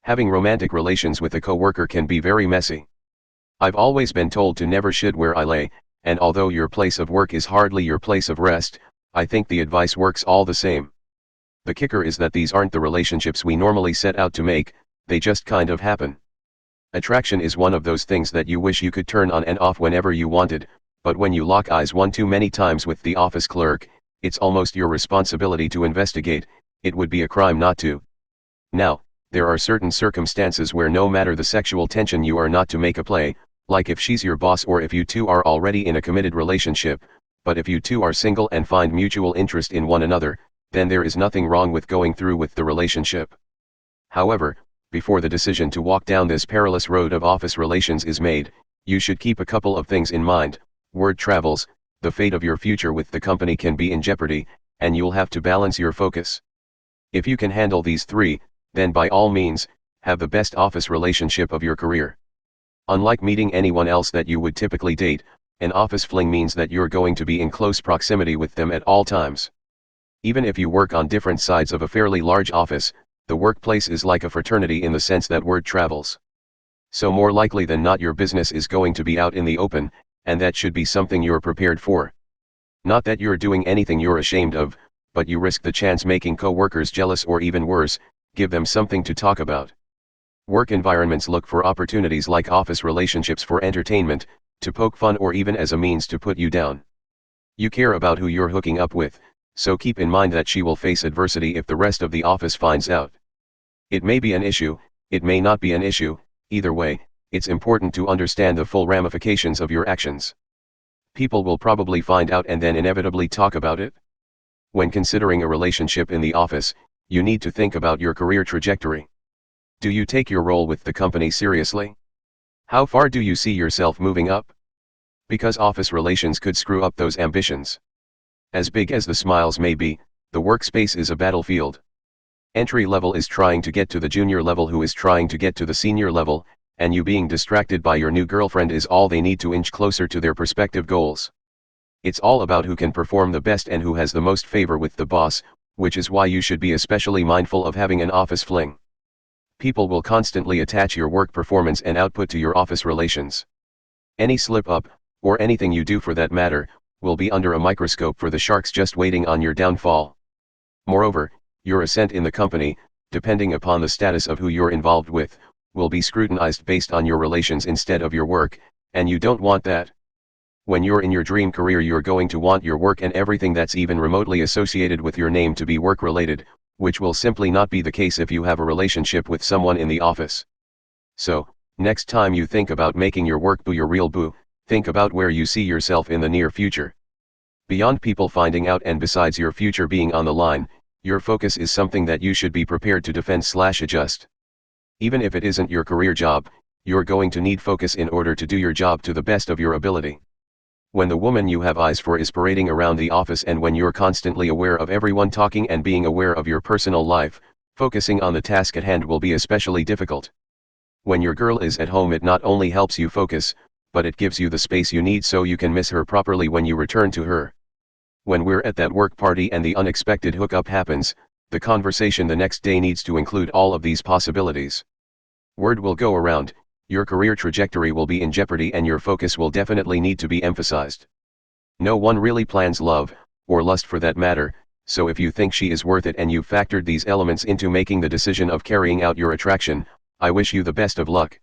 Having romantic relations with a coworker can be very messy. I've always been told to never should where I lay, and although your place of work is hardly your place of rest, I think the advice works all the same. The kicker is that these aren't the relationships we normally set out to make, they just kind of happen. Attraction is one of those things that you wish you could turn on and off whenever you wanted, but when you lock eyes one too many times with the office clerk, it's almost your responsibility to investigate. It would be a crime not to. Now, there are certain circumstances where no matter the sexual tension you are not to make a play, like if she's your boss or if you two are already in a committed relationship, but if you two are single and find mutual interest in one another, then there is nothing wrong with going through with the relationship. However, before the decision to walk down this perilous road of office relations is made, you should keep a couple of things in mind. Word travels, the fate of your future with the company can be in jeopardy, and you'll have to balance your focus. If you can handle these three, then by all means, have the best office relationship of your career. Unlike meeting anyone else that you would typically date, an office fling means that you're going to be in close proximity with them at all times. Even if you work on different sides of a fairly large office, the workplace is like a fraternity in the sense that word travels. So more likely than not your business is going to be out in the open, and that should be something you're prepared for. Not that you're doing anything you're ashamed of, but you risk the chance making co-workers jealous or even worse, give them something to talk about. Work environments look for opportunities like office relationships for entertainment, to poke fun or even as a means to put you down. You care about who you're hooking up with, so keep in mind that she will face adversity if the rest of the office finds out. It may be an issue, it may not be an issue, either way, it's important to understand the full ramifications of your actions. People will probably find out and then inevitably talk about it. When considering a relationship in the office, you need to think about your career trajectory. Do you take your role with the company seriously? How far do you see yourself moving up? Because office relations could screw up those ambitions. As big as the smiles may be, the workspace is a battlefield. Entry level is trying to get to the junior level who is trying to get to the senior level, and you being distracted by your new girlfriend is all they need to inch closer to their prospective goals. It's all about who can perform the best and who has the most favor with the boss, which is why you should be especially mindful of having an office fling. People will constantly attach your work performance and output to your office relations. Any slip up, or anything you do for that matter, will be under a microscope for the sharks just waiting on your downfall. Moreover, your ascent in the company, depending upon the status of who you're involved with, will be scrutinized based on your relations instead of your work, and you don't want that. When you're in your dream career, you're going to want your work and everything that's even remotely associated with your name to be work-related, which will simply not be the case if you have a relationship with someone in the office. So, next time you think about making your work boo your real boo, think about where you see yourself in the near future. Beyond people finding out and besides your future being on the line, your focus is something that you should be prepared to defend/adjust. Even if it isn't your career job, you're going to need focus in order to do your job to the best of your ability. When the woman you have eyes for is parading around the office and when you're constantly aware of everyone talking and being aware of your personal life, focusing on the task at hand will be especially difficult. When your girl is at home, it not only helps you focus, but it gives you the space you need so you can miss her properly when you return to her. When we're at that work party and the unexpected hookup happens, the conversation the next day needs to include all of these possibilities. Word will go around, your career trajectory will be in jeopardy and your focus will definitely need to be emphasized. No one really plans love, or lust for that matter, so if you think she is worth it and you've factored these elements into making the decision of carrying out your attraction, I wish you the best of luck.